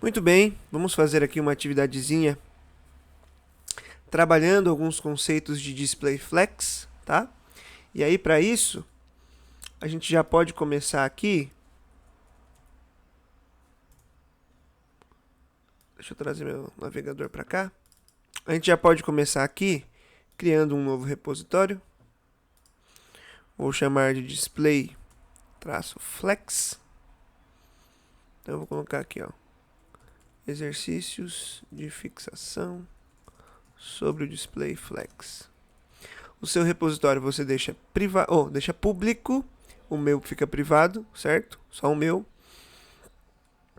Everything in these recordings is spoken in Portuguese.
Muito bem, vamos fazer aqui uma atividadezinha trabalhando alguns conceitos de display flex, tá? E aí para isso, a gente já pode começar aqui. Deixa eu trazer meu navegador para cá. A gente já pode começar aqui criando um novo repositório. Vou chamar de display-flex. Então eu vou colocar aqui, ó, exercícios de fixação sobre o display flex. O seu repositório você deixa privado, deixa público. O meu fica privado, certo? Só o meu.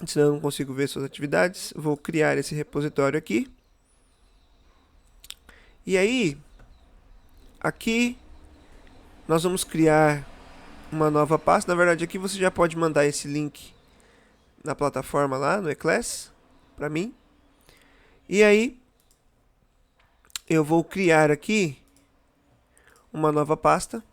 Senão eu não consigo ver suas atividades. Vou criar esse repositório aqui. E aí, aqui nós vamos criar uma nova pasta. Na verdade, aqui você já pode mandar esse link na plataforma lá, no eClass, para mim. E aí, eu vou criar aqui uma nova pasta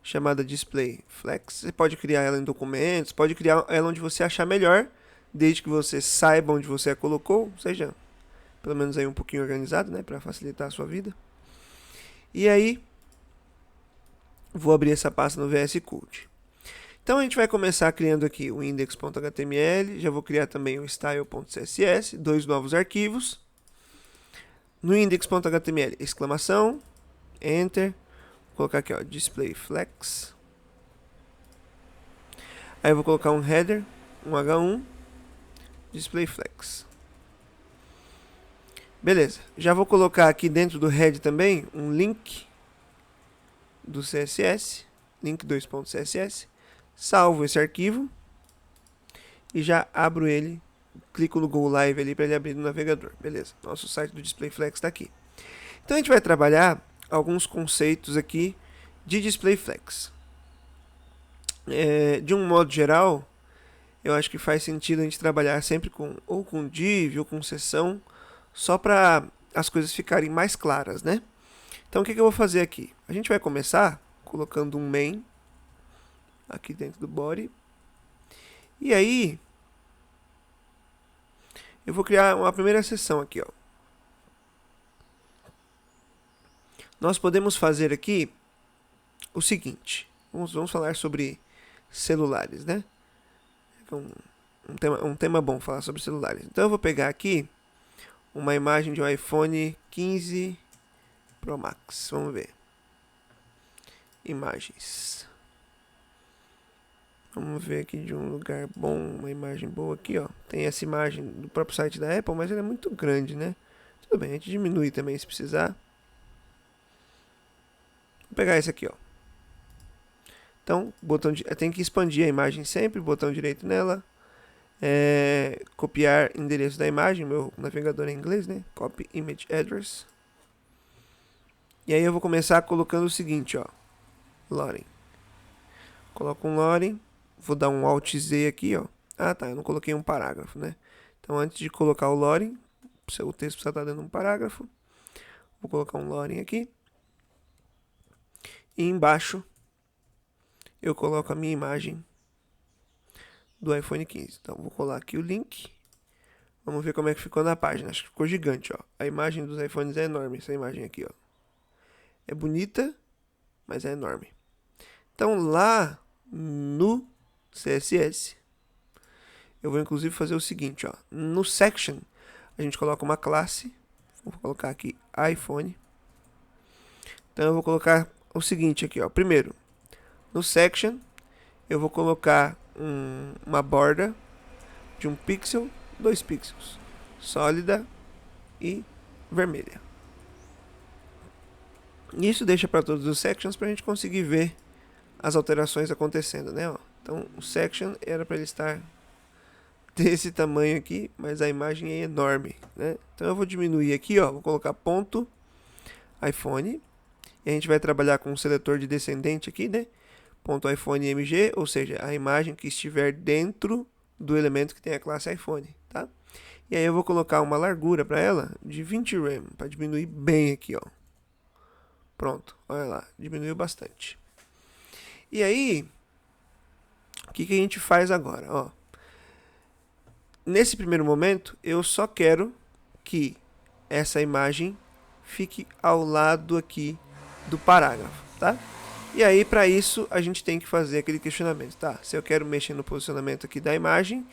chamada Display Flex. Você pode criar ela em documentos, pode criar ela onde você achar melhor, desde que você saiba onde você a colocou, seja pelo menos aí um pouquinho organizado, né, para facilitar a sua vida. E aí, vou abrir essa pasta no VS Code. Então a gente vai começar criando aqui o index.html, já vou criar também o style.css, dois novos arquivos. No index.html, exclamação, enter, vou colocar aqui, ó, display flex. Aí eu vou colocar um header, um H1, display flex. Beleza, já vou colocar aqui dentro do head também um link do CSS, link2.css, salvo esse arquivo e já abro ele, clico no Go Live ali para ele abrir no navegador. Beleza, nosso site do Display Flex está aqui. Então a gente vai trabalhar alguns conceitos aqui de Display Flex. De um modo geral, eu acho que faz sentido a gente trabalhar sempre ou com div ou com seção, só para as coisas ficarem mais claras, né? Então o que eu vou fazer aqui? A gente vai começar colocando um main aqui dentro do body. E aí, eu vou criar uma primeira seção aqui, ó. Nós podemos fazer aqui o seguinte. Vamos falar sobre celulares, né? Um tema bom falar sobre celulares. Então eu vou pegar aqui uma imagem de um iPhone 15 Pro Max. Vamos ver. Imagens. Vamos ver aqui de um lugar bom, uma imagem boa aqui, ó. Tem essa imagem do próprio site da Apple, mas ela é muito grande, né? Tudo bem, a gente diminui também se precisar. Vou pegar esse aqui, ó. Então, tem que expandir a imagem sempre, botão direito nela. Copiar endereço da imagem, meu navegador é em inglês, né? Copy image address. E aí eu vou começar colocando o seguinte, ó. Loading. Coloco um loading. Vou dar um Alt Z aqui, ó. Ah, tá, eu não coloquei um parágrafo, né? Então, antes de colocar o loading, o texto precisa estar dando um parágrafo. Vou colocar um loading aqui. E embaixo, eu coloco a minha imagem do iPhone 15. Então, vou colar aqui o link. Vamos ver como é que ficou na página. Acho que ficou gigante, ó. A imagem dos iPhones é enorme, essa imagem aqui, ó. É bonita, mas é enorme. Então, lá no CSS, eu vou inclusive fazer o seguinte, ó. No section, a gente coloca uma classe. Vou colocar aqui iPhone. Então eu vou colocar o seguinte aqui, ó. Primeiro, no section, eu vou colocar uma borda de 1 pixel, 2 pixels, sólida e vermelha. Isso deixa para todos os sections para a gente conseguir ver as alterações acontecendo, né? Ó. Então o section era para ele estar desse tamanho aqui, mas a imagem é enorme, né? Então eu vou diminuir aqui, ó, vou colocar ponto iPhone, e a gente vai trabalhar com um seletor de descendente aqui, né? Ponto iPhone MG, ou seja, a imagem que estiver dentro do elemento que tem a classe iPhone, tá? E aí eu vou colocar uma largura para ela de 20 rem, para diminuir bem aqui, ó. Pronto, olha lá, diminuiu bastante. E aí, o que a gente faz agora, ó? nesse primeiro momento, eu só quero que essa imagem fique ao lado aqui do parágrafo, tá? E aí, para isso, a gente tem que fazer aquele questionamento, tá? Se eu quero mexer no posicionamento aqui da imagem,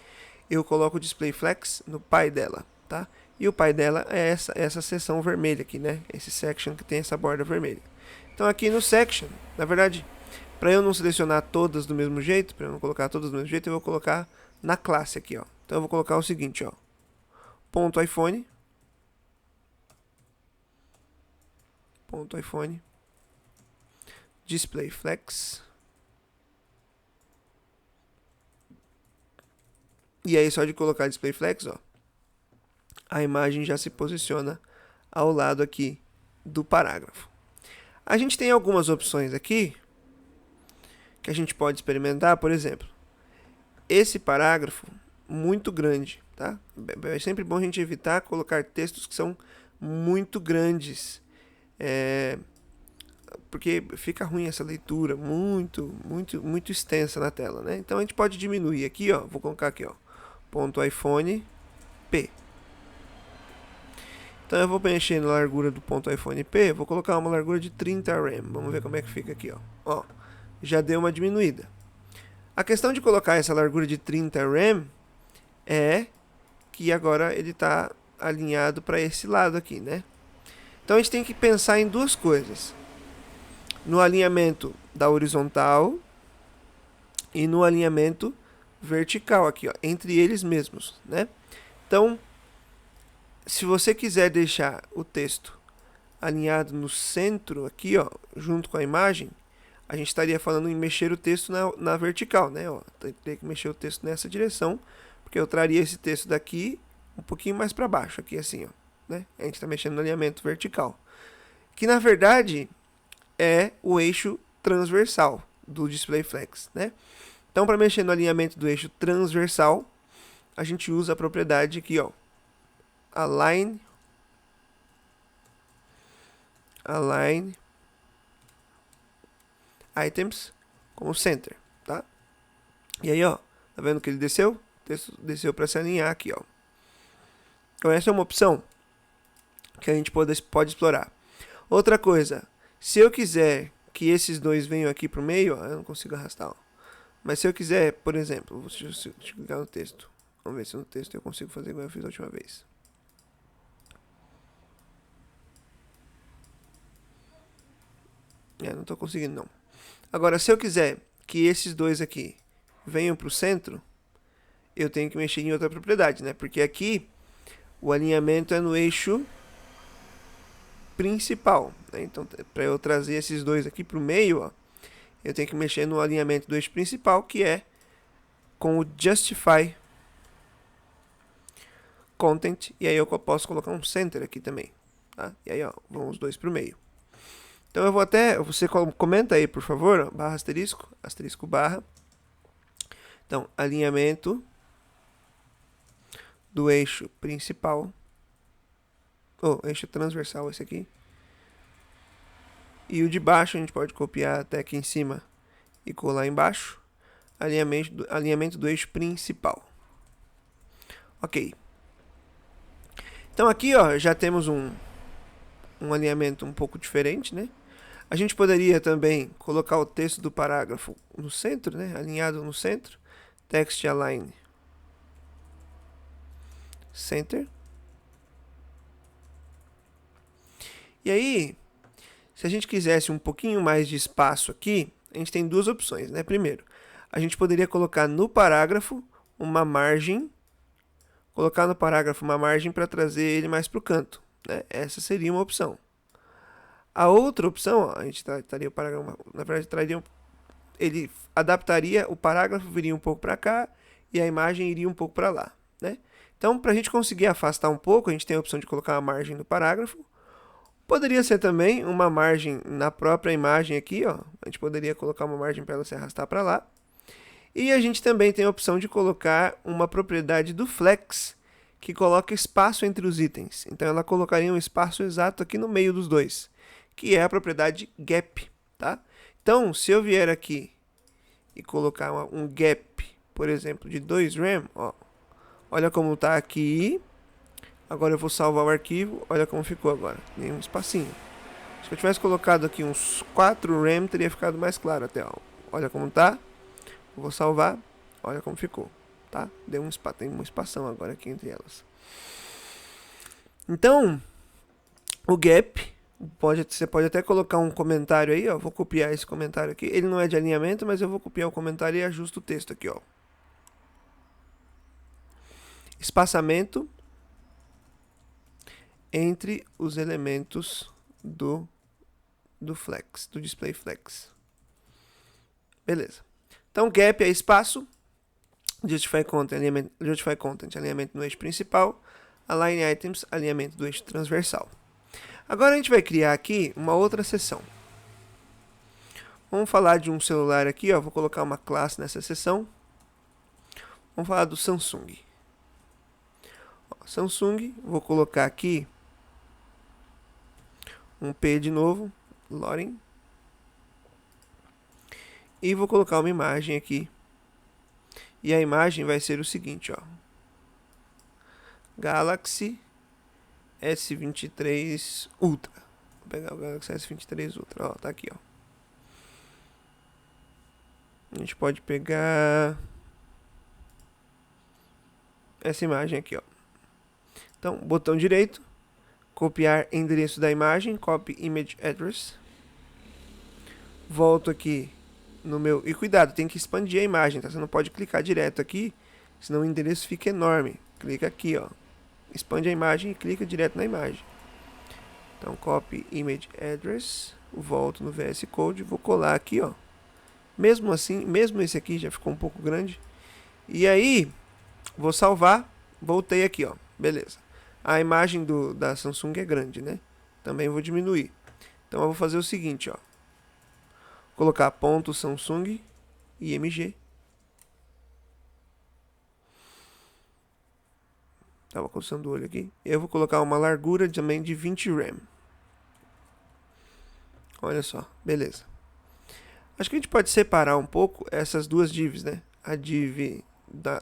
eu coloco o display flex no pai dela, tá? E o pai dela é essa seção vermelha aqui, né? Esse section que tem essa borda vermelha. Então aqui no section, na verdade, para eu não selecionar todas do mesmo jeito, para eu não colocar todas do mesmo jeito, eu vou colocar na classe aqui, ó. Então eu vou colocar o seguinte, ó. Ponto iPhone. Ponto iPhone. Display flex. E aí só de colocar display flex, ó, a imagem já se posiciona ao lado aqui do parágrafo. A gente tem algumas opções aqui que a gente pode experimentar, por exemplo, esse parágrafo muito grande, tá? É sempre bom a gente evitar colocar textos que são muito grandes, porque fica ruim essa leitura, muito extensa na tela, né? Então a gente pode diminuir aqui, ó, vou colocar aqui, ó, ponto iPhone P. Então eu vou preencher na largura do ponto iPhone P, vou colocar uma largura de 30 rem. Vamos ver como é que fica aqui, ó. Ó, já deu uma diminuída. A questão de colocar essa largura de 30 rem é que agora ele está alinhado para esse lado aqui, né? Então a gente tem que pensar em duas coisas. No alinhamento da horizontal e no alinhamento vertical aqui, ó, entre eles mesmos, né? Então, se você quiser deixar o texto alinhado no centro aqui, ó, junto com a imagem, a gente estaria falando em mexer o texto na vertical, né? Ó, teria que mexer o texto nessa direção, porque eu traria esse texto daqui um pouquinho mais para baixo, aqui assim, ó, né? A gente está mexendo no alinhamento vertical, que na verdade é o eixo transversal do display flex, né? Então, para mexer no alinhamento do eixo transversal, a gente usa a propriedade aqui, ó, align items com o center, tá? E aí, ó, tá vendo que ele desceu? O texto desceu para se alinhar aqui, ó. Então essa é uma opção que a gente pode explorar. Outra coisa, se eu quiser que esses dois venham aqui pro meio, ó, eu não consigo arrastar, ó. Mas se eu quiser, por exemplo, deixa eu clicar no texto. Vamos ver se no texto eu consigo fazer igual eu fiz a última vez. Não estou conseguindo não. Agora, se eu quiser que esses dois aqui venham para o centro, eu tenho que mexer em outra propriedade, né? Porque aqui o alinhamento é no eixo principal, né? Então, para eu trazer esses dois aqui para o meio, ó, eu tenho que mexer no alinhamento do eixo principal, que é com o justify content, e aí eu posso colocar um center aqui também, tá? E aí, ó, vão os dois para o meio. Então eu vou até, você comenta aí, por favor, barra asterisco, asterisco barra. Então, alinhamento do eixo principal, ou eixo transversal esse aqui. E o de baixo a gente pode copiar até aqui em cima e colar embaixo. Alinhamento do eixo principal. Ok. Então aqui, ó, já temos um alinhamento um pouco diferente, né? A gente poderia também colocar o texto do parágrafo no centro, né? Alinhado no centro. Text align center. E aí, se a gente quisesse um pouquinho mais de espaço aqui, a gente tem duas opções, né? Primeiro, a gente poderia colocar no parágrafo uma margem, para trazer ele mais para o canto, né? Essa seria uma opção. A outra opção, ó, a gente traria o parágrafo, na verdade, ele adaptaria, o parágrafo viria um pouco para cá e a imagem iria um pouco para lá, né? Então, para a gente conseguir afastar um pouco, a gente tem a opção de colocar uma margem no parágrafo. Poderia ser também uma margem na própria imagem aqui, ó. A gente poderia colocar uma margem para ela se arrastar para lá. E a gente também tem a opção de colocar uma propriedade do flex, que coloca espaço entre os itens. Então, ela colocaria um espaço exato aqui no meio dos dois, que é a propriedade gap, tá? Então, se eu vier aqui e colocar um gap, por exemplo, de 2 rem, ó, Olha como está aqui. Agora eu vou salvar o arquivo. Olha como ficou agora. Nenhum espacinho. Se eu tivesse colocado aqui uns 4 RAM, teria ficado mais claro até. Ó. Olha como tá. Vou salvar. Olha como ficou. Tá? Tem um espação agora aqui entre elas. Então, o gap, você pode até colocar um comentário aí. Ó. Vou copiar esse comentário aqui. Ele não é de alinhamento, mas eu vou copiar o comentário e ajusto o texto aqui. Ó. Espaçamento entre os elementos do flex, do display flex. Beleza. Então, gap é espaço, justify content, alinhamento no eixo principal, align items, alinhamento do eixo transversal. Agora a gente vai criar aqui uma outra seção. Vamos falar de um celular aqui, ó, vou colocar uma classe nessa seção. Vamos falar do Samsung. Ó, Samsung, vou colocar aqui um P de novo, loading. E vou colocar uma imagem aqui. E a imagem vai ser o seguinte, ó. Galaxy S23 Ultra. Vou pegar o Galaxy S23 Ultra, ó, tá aqui, ó. A gente pode pegar essa imagem aqui, ó. Então, botão direito, copiar endereço da imagem, copy image address. Volto aqui no meu... E cuidado, tem que expandir a imagem, tá? Você não pode clicar direto aqui, senão o endereço fica enorme. Clica aqui, ó. Expande a imagem e clica direto na imagem. Então, copy image address. Volto no VS Code, vou colar aqui, ó. Mesmo assim, mesmo esse aqui já ficou um pouco grande. E aí, vou salvar. Voltei aqui, ó. Beleza. A imagem da Samsung é grande, né? Também vou diminuir. Então, eu vou fazer o seguinte, ó. Colocar ponto Samsung IMG. Tava coçando o olho aqui. Eu vou colocar uma largura também de 20 RAM. Olha só, beleza. Acho que a gente pode separar um pouco essas duas divs, né? A div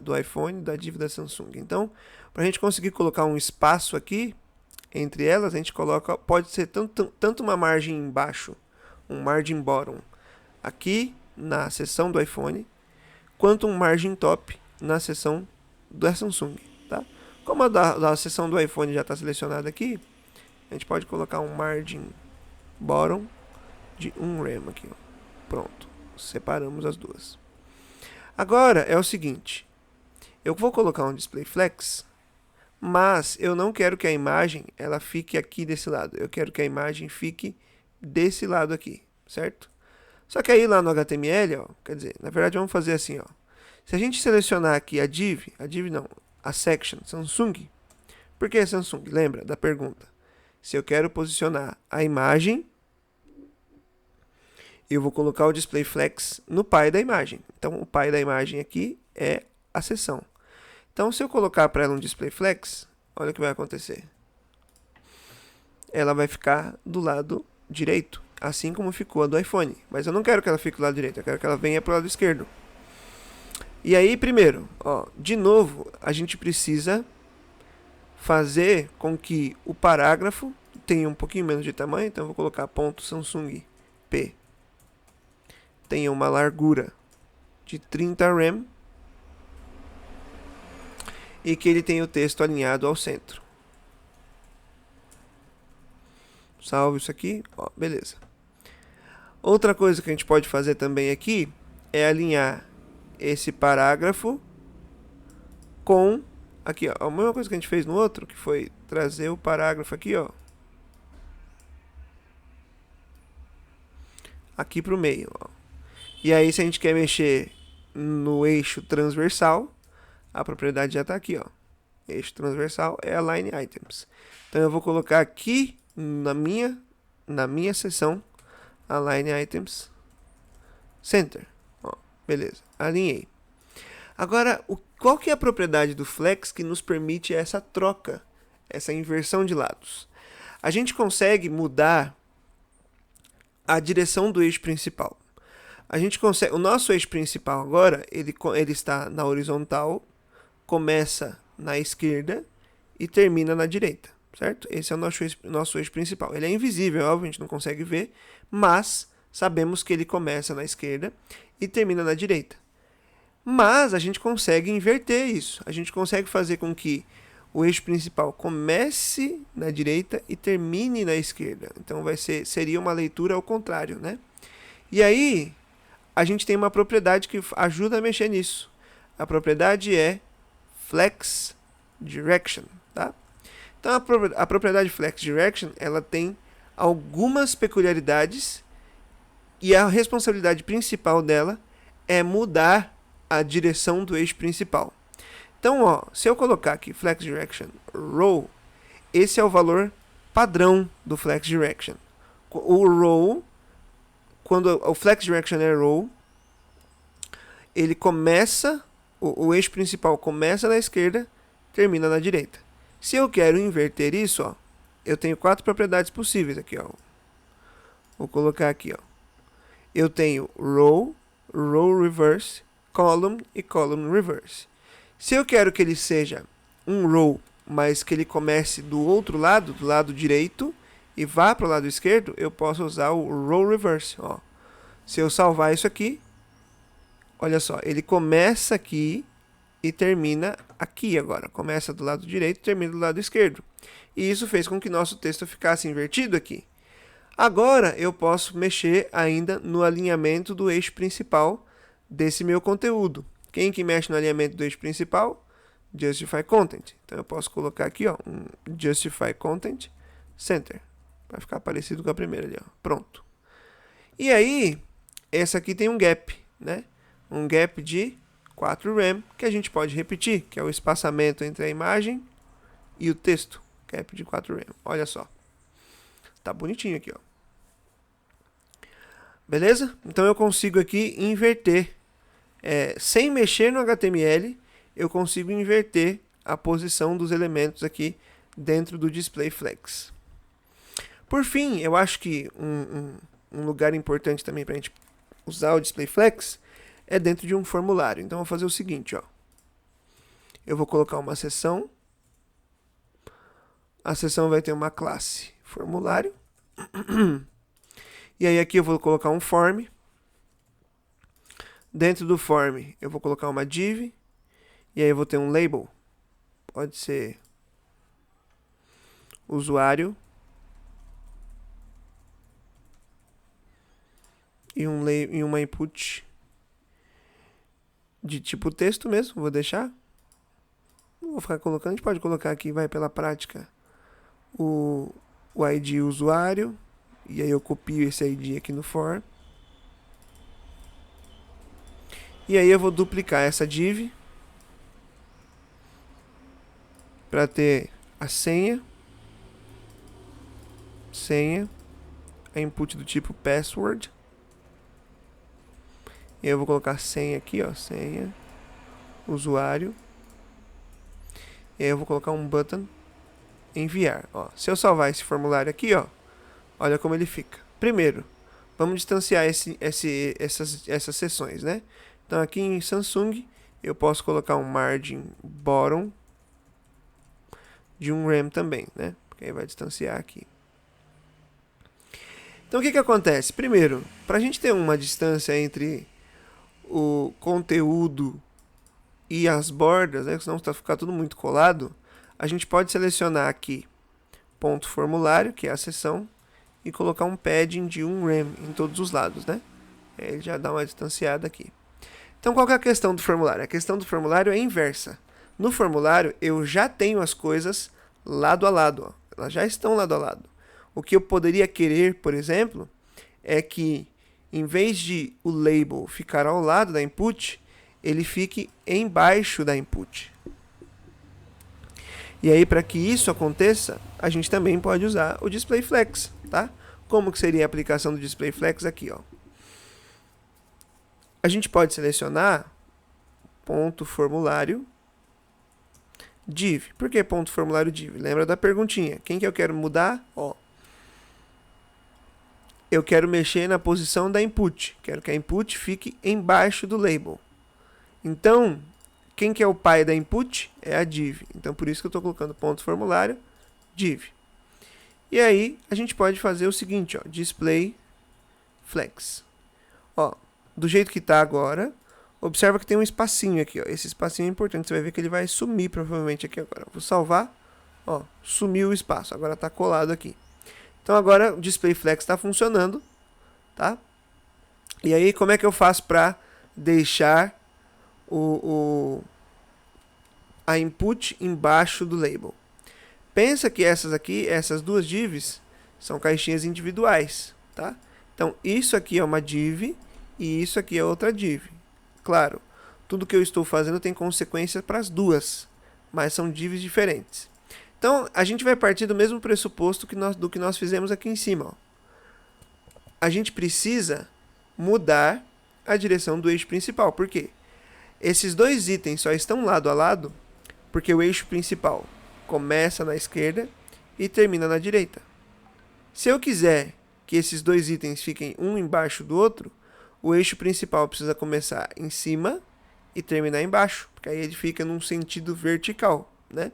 do iPhone e da div da Samsung. Então, para a gente conseguir colocar um espaço aqui entre elas, a gente coloca, pode ser tanto uma margem embaixo, um margin bottom, aqui na seção do iPhone, quanto um margin top na seção da Samsung, tá? Como a da seção do iPhone já está selecionada aqui, a gente pode colocar um margin bottom de 1 RAM aqui, ó. Pronto, separamos as duas. Agora é o seguinte, eu vou colocar um display flex, mas eu não quero que a imagem ela fique aqui desse lado, eu quero que a imagem fique desse lado aqui, certo? Só que aí lá no HTML, ó, quer dizer, na verdade vamos fazer assim, ó. Se a gente selecionar aqui a div não, a section Samsung, por que Samsung? Lembra da pergunta? Se eu quero posicionar a imagem, eu vou colocar o display flex no pai da imagem. Então, o pai da imagem aqui é a seção. Então, se eu colocar para ela um display flex, olha o que vai acontecer. Ela vai ficar do lado direito, assim como ficou a do iPhone. Mas eu não quero que ela fique do lado direito, eu quero que ela venha para o lado esquerdo. E aí, primeiro, ó, de novo, a gente precisa fazer com que o parágrafo tenha um pouquinho menos de tamanho. Então, eu vou colocar ponto Samsung P. Tenha uma largura de 30 RAM e que ele tenha o texto alinhado ao centro. Salvo isso aqui, ó, beleza. Outra coisa que a gente pode fazer também aqui é alinhar esse parágrafo com aqui, ó, a mesma coisa que a gente fez no outro, que foi trazer o parágrafo aqui, ó, aqui para o meio, ó. E aí, se a gente quer mexer no eixo transversal, a propriedade já está aqui, ó. Eixo transversal é Align Items. Então, eu vou colocar aqui na minha seção Align Items Center. Ó, beleza, alinhei. Agora, qual que é a propriedade do Flex que nos permite essa troca, essa inversão de lados? A gente consegue mudar a direção do eixo principal. A gente consegue, o nosso eixo principal agora, ele está na horizontal, começa na esquerda e termina na direita, certo? Esse é o nosso eixo principal. Ele é invisível, óbvio, a gente não consegue ver, mas sabemos que ele começa na esquerda e termina na direita. Mas a gente consegue inverter isso. A gente consegue fazer com que o eixo principal comece na direita e termine na esquerda. Então seria uma leitura ao contrário, né? E aí, a gente tem uma propriedade que ajuda a mexer nisso. A propriedade é Flex Direction, tá? Então, a propriedade Flex Direction, ela tem algumas peculiaridades e a responsabilidade principal dela é mudar a direção do eixo principal. Então, ó, se eu colocar aqui Flex Direction Row, esse é o valor padrão do Flex Direction. O Row, quando o Flex Direction é Row, ele começa, o eixo principal começa na esquerda, termina na direita. Se eu quero inverter isso, ó, eu tenho 4 propriedades possíveis aqui, ó. Vou colocar aqui, ó. Eu tenho Row, Row Reverse, Column e Column Reverse. Se eu quero que ele seja um row, mas que ele comece do outro lado, do lado direito, e vá para o lado esquerdo, eu posso usar o row reverse. Ó. Se eu salvar isso aqui, olha só, ele começa aqui e termina aqui agora. Começa do lado direito e termina do lado esquerdo. E isso fez com que nosso texto ficasse invertido aqui. Agora eu posso mexer ainda no alinhamento do eixo principal desse meu conteúdo. Quem que mexe no alinhamento do eixo principal? Justify Content. Então eu posso colocar aqui, ó, um Justify Content Center. Vai ficar parecido com a primeira ali, ó. Pronto. E aí, essa aqui tem um gap, né? Um gap de 4 rem, que a gente pode repetir, que é o espaçamento entre a imagem e o texto. Gap de 4 rem. Olha só. Tá bonitinho aqui, ó. Beleza? Então eu consigo aqui inverter. Sem mexer no HTML, eu consigo inverter a posição dos elementos aqui dentro do Display Flex. Por fim, eu acho que um lugar importante também para a gente usar o Display Flex é dentro de um formulário. Então, eu vou fazer o seguinte, ó. Eu vou colocar uma seção. A seção vai ter uma classe formulário. E aí aqui eu vou colocar um form. Dentro do form eu vou colocar uma div. E aí eu vou ter um label. Pode ser usuário. E uma input de tipo texto mesmo. Vou deixar. Não vou ficar colocando. A gente pode colocar aqui, vai pela prática, o ID usuário. E aí eu copio esse ID aqui no for. E aí eu vou duplicar essa div para ter a senha, a input do tipo password. E aí eu vou colocar senha aqui, ó, senha, usuário. E aí eu vou colocar um button enviar, ó. Se eu salvar esse formulário aqui, ó, olha como ele fica. Primeiro, vamos distanciar essas seções, né? Então aqui em Samsung eu posso colocar um margin bottom de 1 rem também, né? Porque aí vai distanciar aqui. Então o que acontece? Primeiro, para a gente ter uma distância entre o conteúdo e as bordas, né? Senão vai ficar tudo muito colado. A gente pode selecionar aqui ponto formulário, que é a seção, e colocar um padding de 1 rem em todos os lados, né? Ele já dá uma distanciada aqui. Então, qual que é a questão do formulário? A questão do formulário é inversa. No formulário, eu já tenho as coisas lado a lado. Ó. Elas já estão lado a lado. O que eu poderia querer, por exemplo, é que, em vez de o label ficar ao lado da input, ele fique embaixo da input. E aí, para que isso aconteça, a gente também pode usar o Display Flex, tá? Como que seria a aplicação do Display Flex aqui, ó? A gente pode selecionar ponto formulário div. Por que ponto formulário div? Lembra da perguntinha. Quem que eu quero mudar? Ó, eu quero mexer na posição da input. Quero que a input fique embaixo do label. Então, quem que é o pai da input? É a div. Então, por isso que eu estou colocando ponto formulário, div. E aí, a gente pode fazer o seguinte, ó, display flex. Ó, do jeito que está agora, observa que tem um espacinho aqui, ó. Esse espacinho é importante, você vai ver que ele vai sumir provavelmente aqui agora. Vou salvar, ó, sumiu o espaço, agora está colado aqui. Então agora o display flex está funcionando, tá? E aí como é que eu faço para deixar a input embaixo do label? Pensa que essas duas divs, são caixinhas individuais, tá? Então isso aqui é uma div e isso aqui é outra div. Claro, tudo que eu estou fazendo tem consequências para as duas, mas são divs diferentes. Então, a gente vai partir do mesmo pressuposto do que nós fizemos aqui em cima. Ó. A gente precisa mudar a direção do eixo principal. Por quê? Esses dois itens só estão lado a lado porque o eixo principal começa na esquerda e termina na direita. Se eu quiser que esses dois itens fiquem um embaixo do outro, o eixo principal precisa começar em cima e terminar embaixo, porque aí ele fica num sentido vertical, né?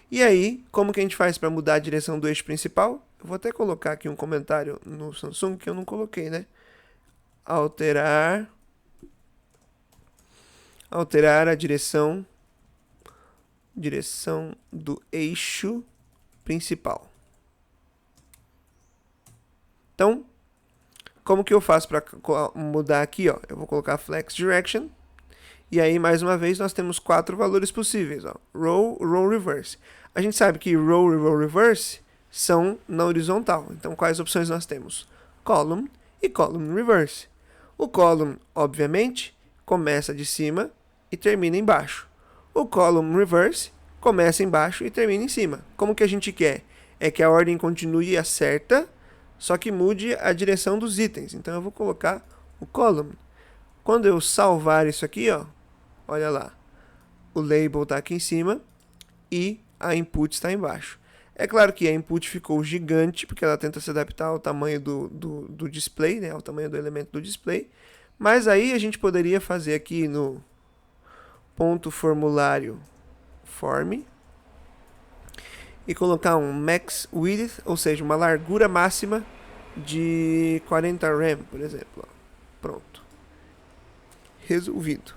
E aí, como que a gente faz para mudar a direção do eixo principal? Eu vou até colocar aqui um comentário no Samsung que eu não coloquei, né? Alterar a direção do eixo principal. Então, como que eu faço para mudar aqui, ó? Eu vou colocar flex direction. E aí, mais uma vez, nós temos 4 valores possíveis. Ó. Row, row reverse. A gente sabe que row e row reverse são na horizontal. Então, quais opções nós temos? Column e column reverse. O column, obviamente, começa de cima e termina embaixo. O column reverse começa embaixo e termina em cima. Como que a gente quer? É que a ordem continue a certa, só que mude a direção dos itens. Então, eu vou colocar o column. Quando eu salvar isso aqui, ó, olha lá, o label está aqui em cima e a input está embaixo. É claro que a input ficou gigante, porque ela tenta se adaptar ao tamanho do display, né, ao tamanho do elemento do display. Mas aí a gente poderia fazer aqui no ponto formulário form e colocar um max width, ou seja, uma largura máxima de 40 rem, por exemplo. Ó. Pronto. Resolvido.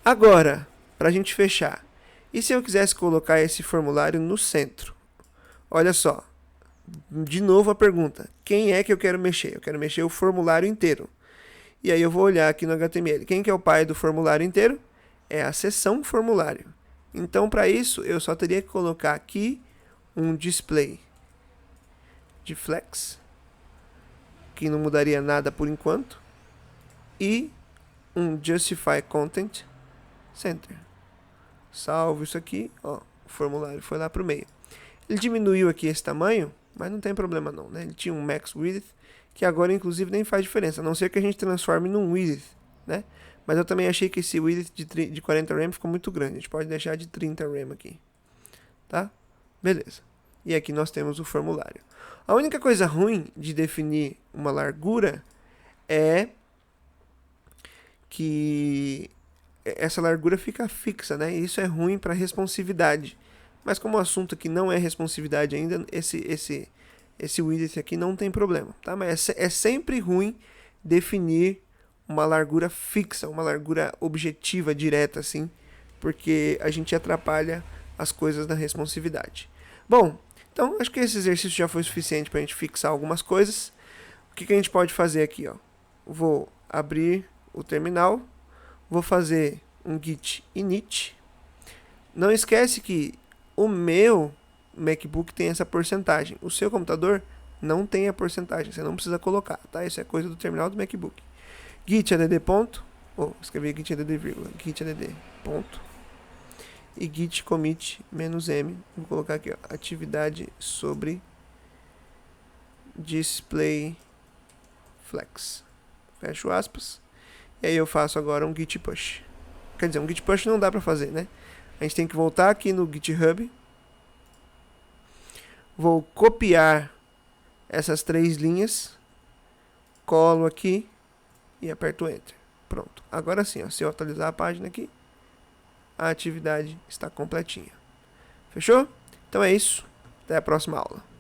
Agora, para a gente fechar, e se eu quisesse colocar esse formulário no centro? Olha só, de novo a pergunta, quem é que eu quero mexer? Eu quero mexer o formulário inteiro. E aí eu vou olhar aqui no HTML, quem que é o pai do formulário inteiro? É a seção formulário. Então, para isso, eu só teria que colocar aqui um display de flex, que não mudaria nada por enquanto, e um justify content center. Salvo isso aqui, ó, o formulário foi lá para o meio. Ele diminuiu aqui esse tamanho, mas não tem problema não, né? Ele tinha um max width, que agora inclusive nem faz diferença, a não ser que a gente transforme num width, né? Mas eu também achei que esse width de 40 rem ficou muito grande, a gente pode deixar de 30 rem aqui, tá? Beleza. E aqui nós temos o formulário. A única coisa ruim de definir uma largura é que essa largura fica fixa, né? E isso é ruim para responsividade. Mas como o assunto aqui não é responsividade ainda, esse width aqui não tem problema, tá? Mas é sempre ruim definir uma largura fixa, uma largura objetiva, direta, assim, porque a gente atrapalha as coisas na responsividade. Bom, então acho que esse exercício já foi suficiente para a gente fixar algumas coisas. O que a gente pode fazer aqui, ó? Vou abrir o terminal, vou fazer um git init. Não esquece que o meu MacBook tem essa porcentagem. O seu computador não tem a porcentagem, você não precisa colocar, tá? Isso é coisa do terminal do MacBook. Git add ponto, escrevi git add vírgula, git add ponto, e git commit -m, vou colocar aqui, ó, atividade sobre display flex, fecho aspas, e aí eu faço agora um git push. Quer dizer, um git push não dá pra fazer, né? A gente tem que voltar aqui no GitHub, vou copiar essas 3 linhas, colo aqui e aperto Enter. Pronto. Agora sim, ó, se eu atualizar a página aqui, a atividade está completinha. Fechou? Então é isso. Até a próxima aula.